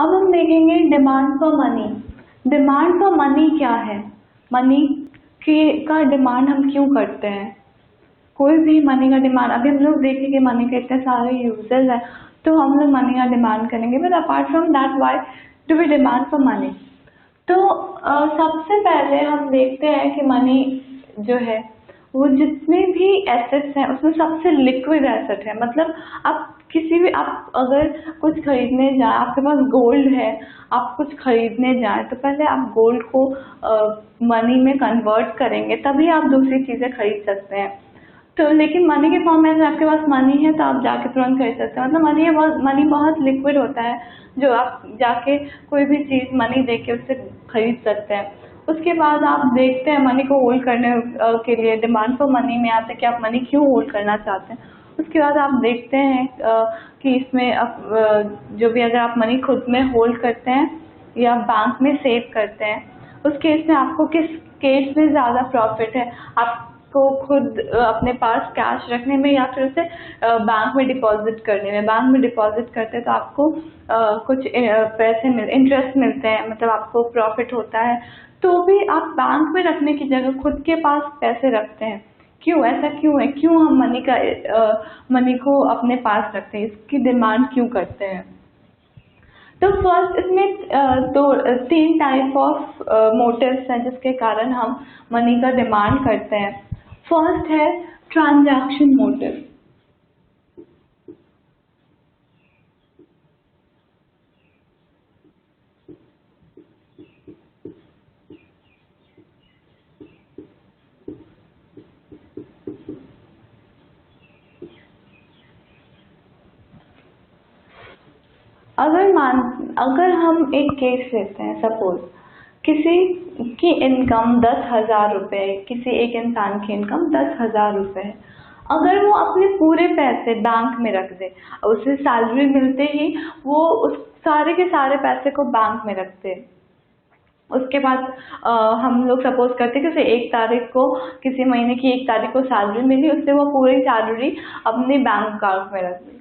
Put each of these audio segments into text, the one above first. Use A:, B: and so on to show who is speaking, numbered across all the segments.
A: अब हम देखेंगे demand for money. Demand for money क्या है? मनी का डिमांड हम क्यों करते हैं? कोई भी मनी का डिमांड, अभी हम लोग देखेंगे मनी के इतने सारे यूजेस हैं, तो हम लोग मनी का डिमांड करेंगे, but apart from that why do we demand for money? तो सबसे पहले हम देखते हैं कि मनी जो है वो जितने भी एसेट्स हैं उसमें सबसे लिक्विड एसेट है। मतलब आप किसी भी, आप अगर कुछ खरीदने जाए, आपके पास गोल्ड है, आप कुछ खरीदने जाए तो पहले आप गोल्ड को मनी में कन्वर्ट करेंगे, तभी आप दूसरी चीजें खरीद सकते हैं। तो लेकिन मनी के फॉर्म में अगर आपके पास मनी है तो आप जाके तुरंत खरीद सकते हैं। मतलब मनी बहुत लिक्विड होता है, जो आप जाके कोई भी चीज मनी दे के उससे खरीद सकते हैं। उसके बाद आप देखते हैं मनी को होल्ड करने के लिए डिमांड फॉर मनी में आते हैं कि आप मनी क्यों होल्ड करना चाहते हैं। उसके बाद आप देखते हैं कि इसमें जो भी, अगर आप मनी खुद में होल्ड करते हैं या बैंक में सेव करते हैं, उस केस में आपको किस केस में ज़्यादा प्रॉफिट है? आपको खुद अपने पास कैश रखने में या फिर उसे बैंक में डिपॉजिट करने में? बैंक में डिपॉजिट करते हैं तो आपको कुछ पैसे इंटरेस्ट मिलते हैं, मतलब आपको प्रॉफिट होता है। तो भी आप बैंक में रखने की जगह खुद के पास पैसे रखते हैं। क्यों? ऐसा क्यों है? क्यों हम मनी को अपने पास रखते हैं? इसकी डिमांड क्यों करते हैं? तो फर्स्ट इसमें तीन टाइप ऑफ मोटिव्स हैं जिसके कारण हम मनी का डिमांड करते हैं। फर्स्ट है ट्रांजैक्शन मोटिव। अगर हम एक केस लेते हैं, सपोज किसी की इनकम 10,000 रुपये, किसी एक इंसान की इनकम 10,000 रुपये है। अगर वो अपने पूरे पैसे बैंक में रख दे, उसे सैलरी मिलते ही वो उस सारे के सारे पैसे को बैंक में रख दे, उसके बाद हम लोग सपोज करते हैं कि उसे 1 तारीख को, किसी महीने की 1 तारीख को सैलरी मिली, उससे वो पूरी सैलरी अपने बैंक अकाउंट में रख दी।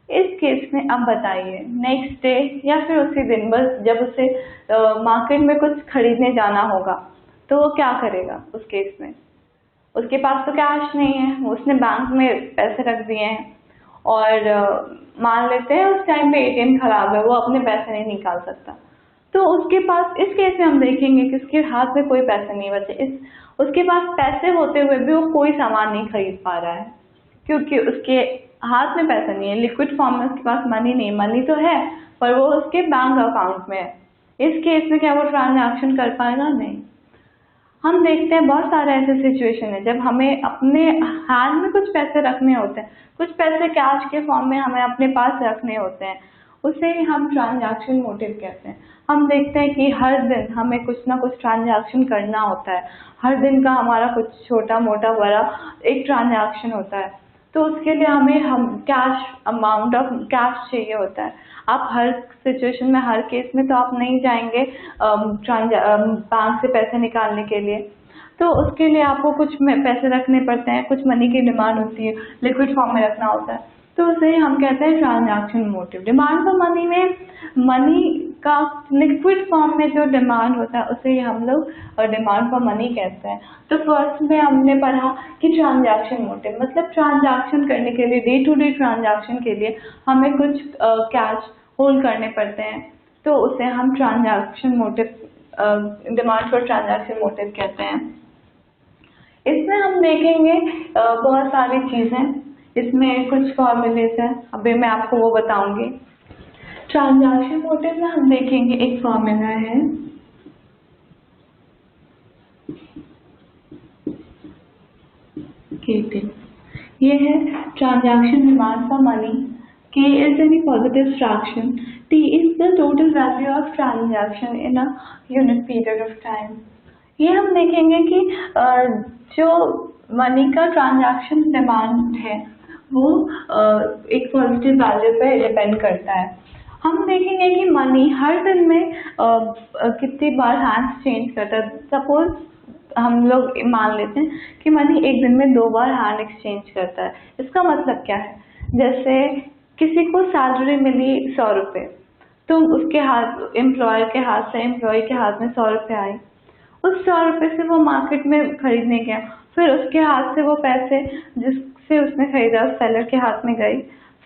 A: इस केस में अब बताइए, नेक्स्ट डे या फिर उसी दिन, बस जब उसे मार्केट में कुछ खरीदने जाना होगा तो वो क्या करेगा? उस केस में उसके पास तो कैश नहीं है, उसने बैंक में पैसे रख दिए हैं, और मान लेते हैं उस टाइम पे एटीएम खराब है, वो अपने पैसे नहीं निकाल सकता। तो उसके पास, इस केस में हम देखेंगे कि उसके हाथ में कोई पैसे नहीं बचे। उसके पास पैसे होते हुए भी वो कोई सामान नहीं खरीद पा रहा है, क्योंकि उसके हाथ में पैसा नहीं है, लिक्विड फॉर्म में उसके पास मनी नहीं है। मनी तो है पर वो उसके बैंक अकाउंट में है। इस केस में क्या वो ट्रांजैक्शन कर पाएगा? नहीं। हम देखते हैं बहुत सारे ऐसे सिचुएशन है जब हमें अपने हाथ में कुछ पैसे रखने होते हैं, कुछ पैसे कैश के फॉर्म में हमें अपने पास रखने होते हैं, उसे हम ट्रांजैक्शन मोटिव कहते हैं। हम देखते हैं कि हर दिन हमें कुछ ना कुछ ट्रांजैक्शन करना होता है, हर दिन का हमारा कुछ छोटा मोटा बड़ा एक ट्रांजैक्शन होता है, तो उसके लिए हम कैश, अमाउंट ऑफ कैश चाहिए होता है। आप हर सिचुएशन में, हर केस में तो आप नहीं जाएंगे बैंक से पैसे निकालने के लिए, तो उसके लिए आपको कुछ पैसे रखने पड़ते हैं, कुछ मनी की डिमांड होती है, लिक्विड फॉर्म में रखना होता है, तो उसे हम कहते हैं transaction motive. Demand for money में मनी का लिक्विड फॉर्म में जो डिमांड होता है उसे हम लोग डिमांड फॉर मनी कहते हैं। तो फर्स्ट में हमने पढ़ा कि ट्रांजैक्शन मोटिव मतलब ट्रांजैक्शन करने के लिए, डे टू डे ट्रांजैक्शन के लिए हमें कुछ कैश होल्ड करने पड़ते हैं, तो उसे हम transaction motive, demand for transaction motive कहते हैं। इसमें हम देखेंगे बहुत सारी चीजें, इसमें कुछ फॉर्मूलेज हैं, अभी मैं आपको वो बताऊंगी। ट्रांजैक्शन मोटिव में हम देखेंगे एक फॉर्मूला है, KT। ये है transaction demand for money. K is any positive fraction, T is the total value of transaction in a unit period of time। ये हम देखेंगे कि जो मनी का ट्रांजैक्शन डिमांड है वो एक पॉजिटिव वैल्यू पे डिपेंड करता है। हम देखेंगे कि मनी हर दिन में कितनी बार हैंड्स चेंज करता है। सपोज हम लोग मान लेते हैं कि मनी एक दिन में 2 बार हैंड एक्सचेंज करता है। इसका मतलब क्या है? जैसे किसी को सैलरी मिली 100 रुपये, तो उसके हाथ एम्प्लॉयर के हाथ से एम्प्लॉय के हाथ में 100 रुपये आए, उस 100 रुपये से वो मार्केट में खरीदने गया, फिर उसके हाथ से वो पैसे जिससे उसने खरीदा उस सेलर के हाथ में गए,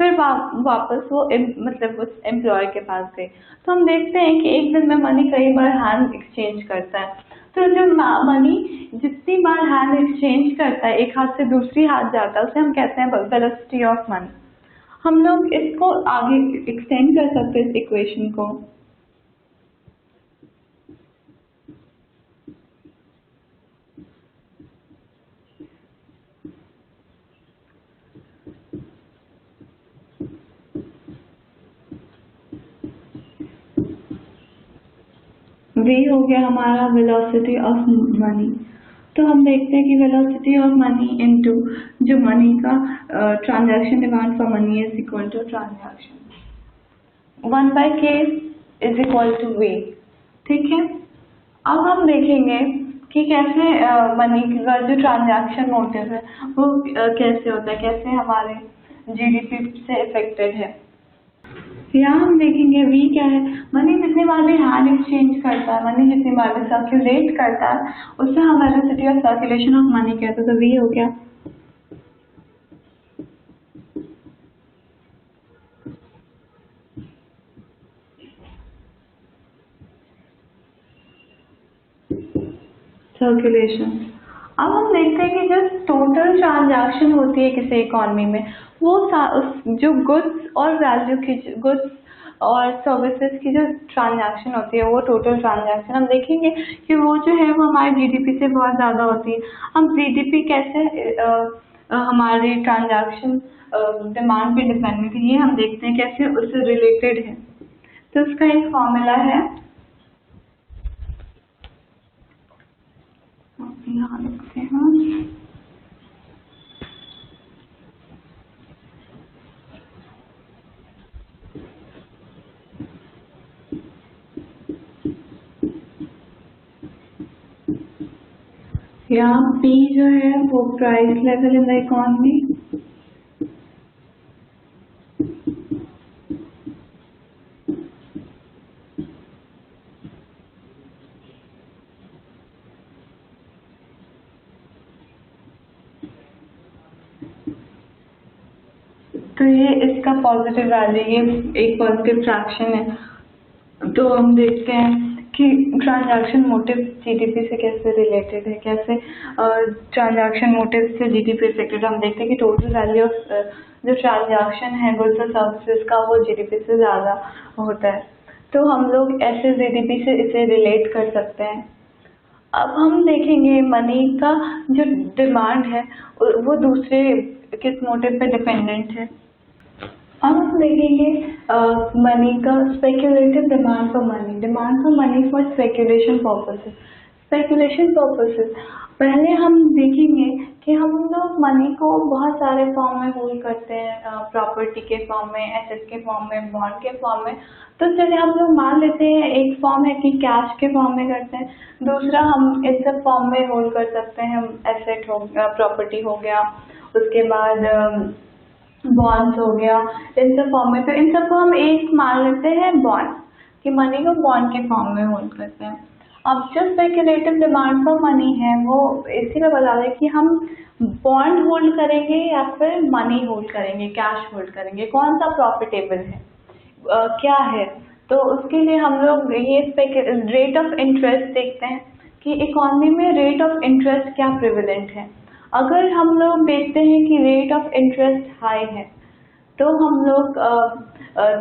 A: फिर वापस वो मतलब उस एम्प्लॉय के पास गए। तो हम देखते हैं कि एक दिन में मनी कई बार हैंड एक्सचेंज करता है। तो जो मनी जितनी बार हैंड एक्सचेंज करता है, एक हाथ से दूसरी हाथ जाता है, उसे हम कहते हैं वेलोसिटी ऑफ मनी। हम लोग इसको आगे एक्सटेंड कर सकते हैं इस इक्वेशन को। v हो गया हमारा वेलोसिटी ऑफ मनी। तो हम देखते हैं कि वेलोसिटी ऑफ मनी इनटू जो मनी का transaction demand for money is equal to transaction 1/k is equal to v। ठीक है, अब हम देखेंगे कि कैसे मनी का जो ट्रांजैक्शन मोटिव है वो कैसे होता है, कैसे हमारे जीडीपी से इफेक्टेड है। यहाँ हम देखेंगे v क्या है। मनी जितनी बार भी हैंड एक्सचेंज करता है, मनी जितनी बार भी सर्कुलेट करता है, उससे हम velocity of circulation of money कहते हैं। तो v हो गया सर्कुलेशन। अब हम देखते हैं कि जो टोटल ट्रांजैक्शन होती है किसी इकोनॉमी में, वो जो गुड्स और वैल्यू की गुड्स और सर्विसेज की जो ट्रांजैक्शन होती है, वो टोटल ट्रांजैक्शन हम देखेंगे कि वो जो है वो हमारे जीडीपी से बहुत ज़्यादा होती है। हम जीडीपी कैसे हमारे ट्रांजैक्शन डिमांड पे डिपेंडेंट है, ये हम देखते हैं कैसे उससे रिलेटेड है। तो उसका एक फॉर्मूला है, यहाँ लिखते हैं। यहाँ P जो है वो price level in the economy, तो ये इसका पॉजिटिव वैल्यू, ये एक पॉजिटिव फ्रैक्शन है। तो हम देखते हैं कि ट्रांजैक्शन मोटिव जीडीपी से कैसे रिलेटेड है, कैसे ट्रांजैक्शन मोटिव से जीडीपी इफेक्टेड। हम देखते हैं कि टोटल वैल्यू ऑफ जो ट्रांजैक्शन है गुड्स और सर्विसेज का, वो जीडीपी से ज़्यादा होता है। तो हम लोग ऐसे जीडीपी से इसे रिलेट कर सकते हैं। अब हम देखेंगे मनी का जो डिमांड है वो दूसरे किस मोटिव पे डिपेंडेंट है। अब हम देखेंगे मनी का speculative demand for money for speculation purposes. Speculation purposes पहले हम देखेंगे कि हम लोग मनी को बहुत सारे फॉर्म में होल्ड करते हैं, प्रॉपर्टी के फॉर्म में, एसेट के फॉर्म में, बॉन्ड के फॉर्म में। तो चलिए हम लोग मान लेते हैं एक फॉर्म है कि कैश के फॉर्म में करते हैं, दूसरा हम इस सब फॉर्म में होल्ड कर सकते हैं, एसेट हो गया, प्रॉपर्टी हो गया, उसके बाद बॉन्ड्स हो गया, इन सब फॉर्म में। तो इन सबको हम एक मान लेते हैं बॉन्ड, कि मनी को बॉन्ड के फॉर्म में होल्ड करते हैं। अब जो स्पेक्यूलेटिव डिमांड फॉर मनी है वो इसी में बता दें कि हम बॉन्ड होल्ड करेंगे या फिर मनी होल्ड करेंगे, कैश होल्ड करेंगे, कौन सा प्रॉफिटेबल है, क्या है। तो उसके लिए हम लोग ये रेट ऑफ इंटरेस्ट देखते हैं कि इकोनॉमी में रेट ऑफ इंटरेस्ट क्या प्रिवेलेंट है। अगर हम लोग देखते हैं कि रेट ऑफ इंटरेस्ट हाई है, तो हम लोग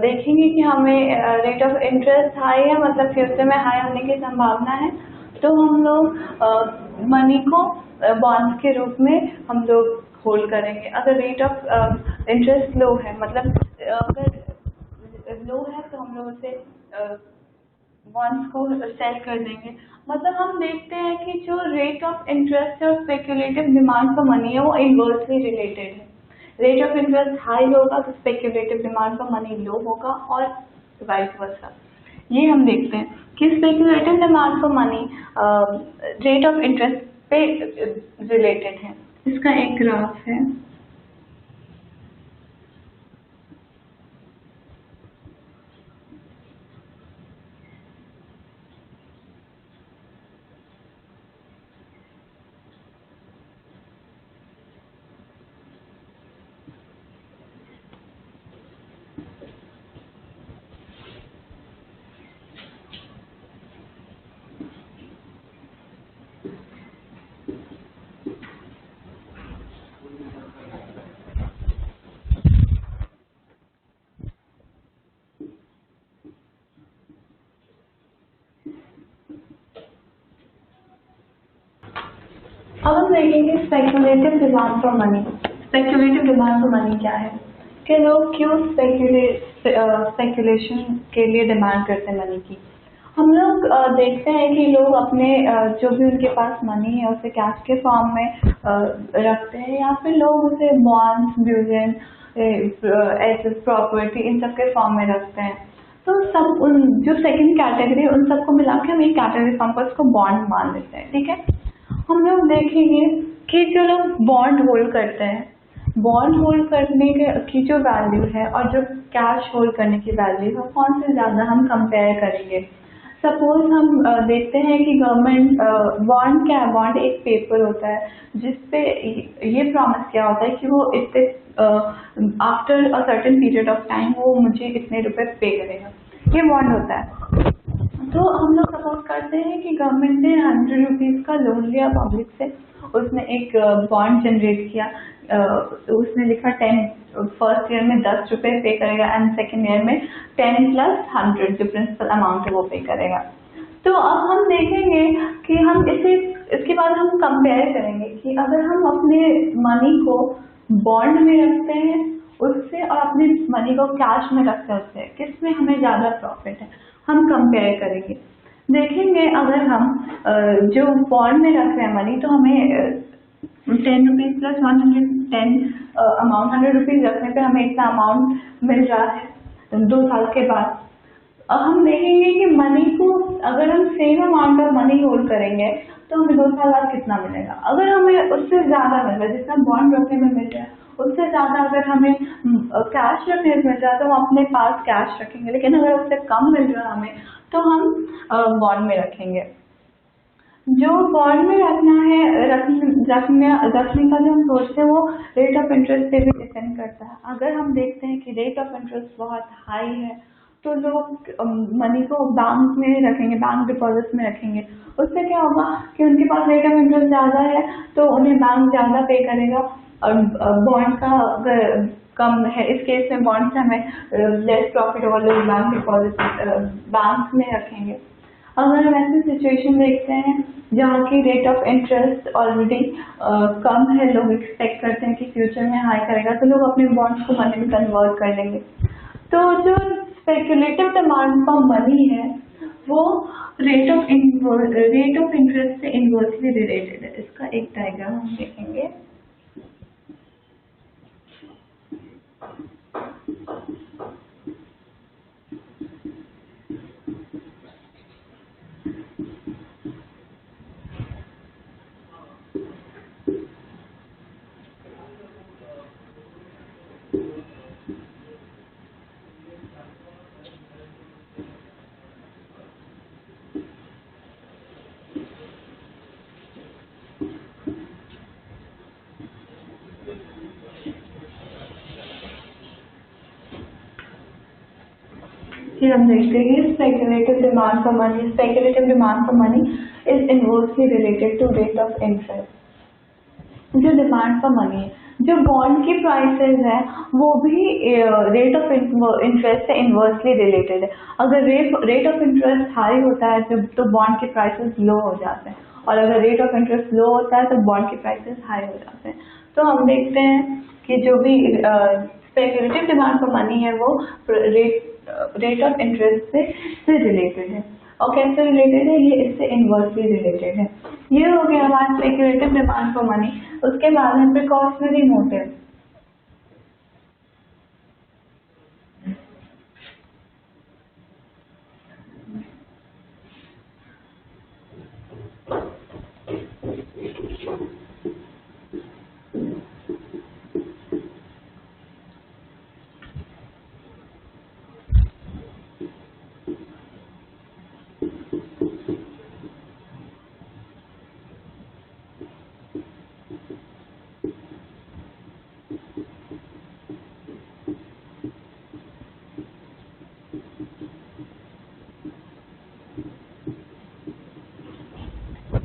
A: देखेंगे कि हमें रेट ऑफ इंटरेस्ट हाई है, मतलब फ्यूचर में हाई होने की संभावना है, तो हम लोग मनी को बॉन्ड्स के रूप में हम लोग होल्ड करेंगे। अगर रेट ऑफ इंटरेस्ट लो है, मतलब अगर लो है, तो हम लोग उसे बॉन्ड्स को सेल कर देंगे। मतलब हम देखते हैं कि जो रेट ऑफ इंटरेस्ट और स्पेक्यूलेटिव डिमांड फॉर मनी है वो इनवर्सली रिलेटेड है। रेट ऑफ इंटरेस्ट हाई होगा तो स्पेक्यूलेटिव डिमांड फॉर मनी लो होगा, और वाइस वर्सा। ये हम देखते हैं कि speculative demand for money rate of interest पे रिलेटेड है। इसका एक ग्राफ है, अब हम देखेंगे speculative demand for money. Speculative demand for money क्या है, कि लोग क्यों स्पेकुलेशन के लिए डिमांड करते हैं मनी की। हम लोग देखते हैं कि लोग अपने जो भी उनके पास मनी है उसे कैश के फॉर्म में रखते हैं, या फिर लोग उसे बॉन्ड्स, बुलियन, एसेट, प्रॉपर्टी, इन सब के फॉर्म में रखते हैं। तो सब जो सेकंड कैटेगरी उन सबको मिला के हम एक कैटेगरी फॉर्म पर उसको बॉन्ड मान लेते हैं, ठीक है। हम लोग देखेंगे कि जो लोग बॉन्ड होल्ड करते हैं, बॉन्ड होल्ड करने की जो वैल्यू है और जो कैश होल्ड करने की वैल्यू है कौन से ज़्यादा हम कंपेयर करेंगे। सपोज हम देखते हैं कि गवर्नमेंट बॉन्ड क्या है, बॉन्ड एक पेपर होता है जिसपे ये प्रॉमिस किया होता है कि वो इतने after a certain period of time वो मुझे इतने रुपए पे करेगा, ये बॉन्ड होता है। तो हम लोग सपोज करते हैं कि गवर्नमेंट ने 100 रुपीज़ का लोन लिया पब्लिक से, उसने एक बॉन्ड जनरेट किया, उसने लिखा 10, फर्स्ट ईयर में 10 रुपए पे करेगा एंड सेकेंड ईयर में 10 + 100 जो प्रिंसिपल अमाउंट है वो पे करेगा। तो अब हम देखेंगे कि हम इसके बाद हम कंपेयर करेंगे कि अगर हम अपने मनी को बॉन्ड में रखते हैं उससे और अपने मनी को कैश में रखते हैं उससे किसमें हमें ज़्यादा प्रॉफिट है, हम कंपेयर करेंगे। देखेंगे अगर हम जो बॉन्ड में रख रहे हैं मनी, तो हमें 10 रुपीज़ + 110 अमाउंट, 100 रुपीज़ रखने पे हमें इतना अमाउंट मिल रहा है 2 साल के बाद। अब हम देखेंगे कि मनी को अगर हम same amount of money hold करेंगे तो हमें 2 साल बाद कितना मिलेगा। अगर हमें उससे ज़्यादा मिल रहा है, जितना बॉन्ड रखने में मिल रहा है उससे ज़्यादा अगर हमें कैश रखने में मिल रहा है तो हम अपने पास कैश रखेंगे, लेकिन अगर उससे कम मिल रहा है हमें तो हम बॉन्ड में रखेंगे। जो बॉन्ड में रखना है, रखने का जो हम सोचते हैं वो रेट ऑफ इंटरेस्ट पे भी डिपेंड करता है। अगर हम देखते हैं कि रेट ऑफ इंटरेस्ट बहुत हाई है तो लोग मनी को बैंक में रखेंगे, बैंक डिपॉजिट में रखेंगे। उससे क्या होगा कि उनके पास रेट ऑफ इंटरेस्ट ज़्यादा है तो उन्हें बैंक ज़्यादा पे करेगा, और बॉन्ड का अगर कम है, इस केस में बॉन्ड से हमें लेस प्रॉफिट होगा, लोग बैंक डिपॉजिट बैंक में रखेंगे। अगर हम ऐसी सिचुएशन देखते हैं जहाँ की रेट ऑफ इंटरेस्ट ऑलरेडी कम है, लोग एक्सपेक्ट करते हैं कि फ्यूचर में हाई करेगा, तो लोग अपने बॉन्ड्स को मनी में कन्वर्ट कर लेंगे। तो जो स्पेकुलेटिव डिमांड फॉर मनी है वो रेट ऑफ इंटरेस्ट से इन्वर्सली रिलेटेड है। इसका एक डायग्राम हम देखेंगे। फिर हम देखते हैं speculative demand for money. Speculative demand for money is inversely related to rate of interest. जो डिमांड फॉर मनी है, जो बॉन्ड की प्राइसेस है वो भी रेट ऑफ इंटरेस्ट से इनवर्सली रिलेटेड है। अगर रेट ऑफ इंटरेस्ट हाई होता है तो बॉन्ड के प्राइसेस लो हो जाते हैं, और अगर रेट ऑफ इंटरेस्ट लो होता है तो बॉन्ड के प्राइसेस हाई हो जाते हैं। तो हम देखते हैं कि जो भी स्पेकुलेटिव डिमांड फॉर मनी है वो रेट ऑफ इंटरेस्ट से रिलेटेड है। और कैसे रिलेटेड है, ये इससे इनवर्सली रिलेटेड है। ये हो गया हमारा स्पेकुलेटिव डिमांड फॉर मनी। उसके बाद है प्रिकॉशनरी मोटिव।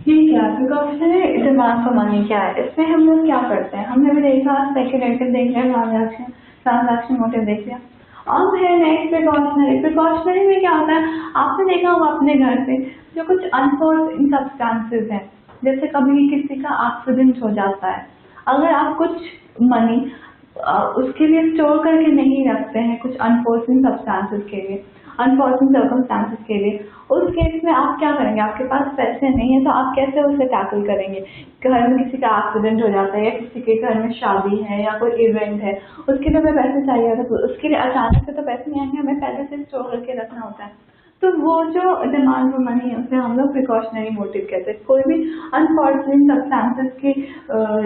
A: ये क्या प्रिकॉशनरी डिमांड फॉर मनी क्या है, इसमें हम लोग क्या करते हैं, हमने भी देखा स्पेकुलेटिव देख लिया, ट्रांजैक्शन मोटिव देख लिया। अब है नेक्स्ट प्रिकॉशनरी। प्रिकॉशनरी में क्या होता है, आपने देखा होगा अपने घर पे जो कुछ अनफोर्सिन सब्सटेंसेस हैं जैसे कभी किसी का एक्सीडेंट हो जाता है, अगर आप कुछ मनी उसके लिए स्टोर करके नहीं रखते हैं, कुछ अनफॉर्चुनेट सब्सटेंसेस के लिए, अनफॉर्चुनेट सर्कमस्टांसेस के लिए, उस केस में आप क्या करेंगे? आपके पास पैसे नहीं है तो आप कैसे उसे टैकल करेंगे? घर में किसी का एक्सीडेंट हो जाता है या किसी के घर में शादी है या कोई इवेंट है, उसके लिए हमें पैसे चाहिए होता है, तो उसके लिए अचानक से तो पैसे नहीं आएंगे, हमें पहले से स्टोर करके रखना होता है। तो वो जो डिमांड फॉर मनी है उसे हम लोग प्रिकॉशनरी मोटिव कहते हैं। कोई भी अनफॉर्चुनेट सब्सटेंसेस की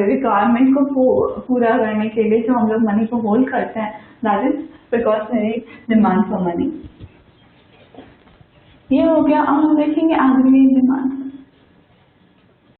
A: रिक्वायरमेंट को पूरा करने के लिए जो हम लोग मनी को होल्ड करते हैं, that is precautionary demand for money. ये हो गया। अब हम देखेंगे एग्रीगेट डिमांड।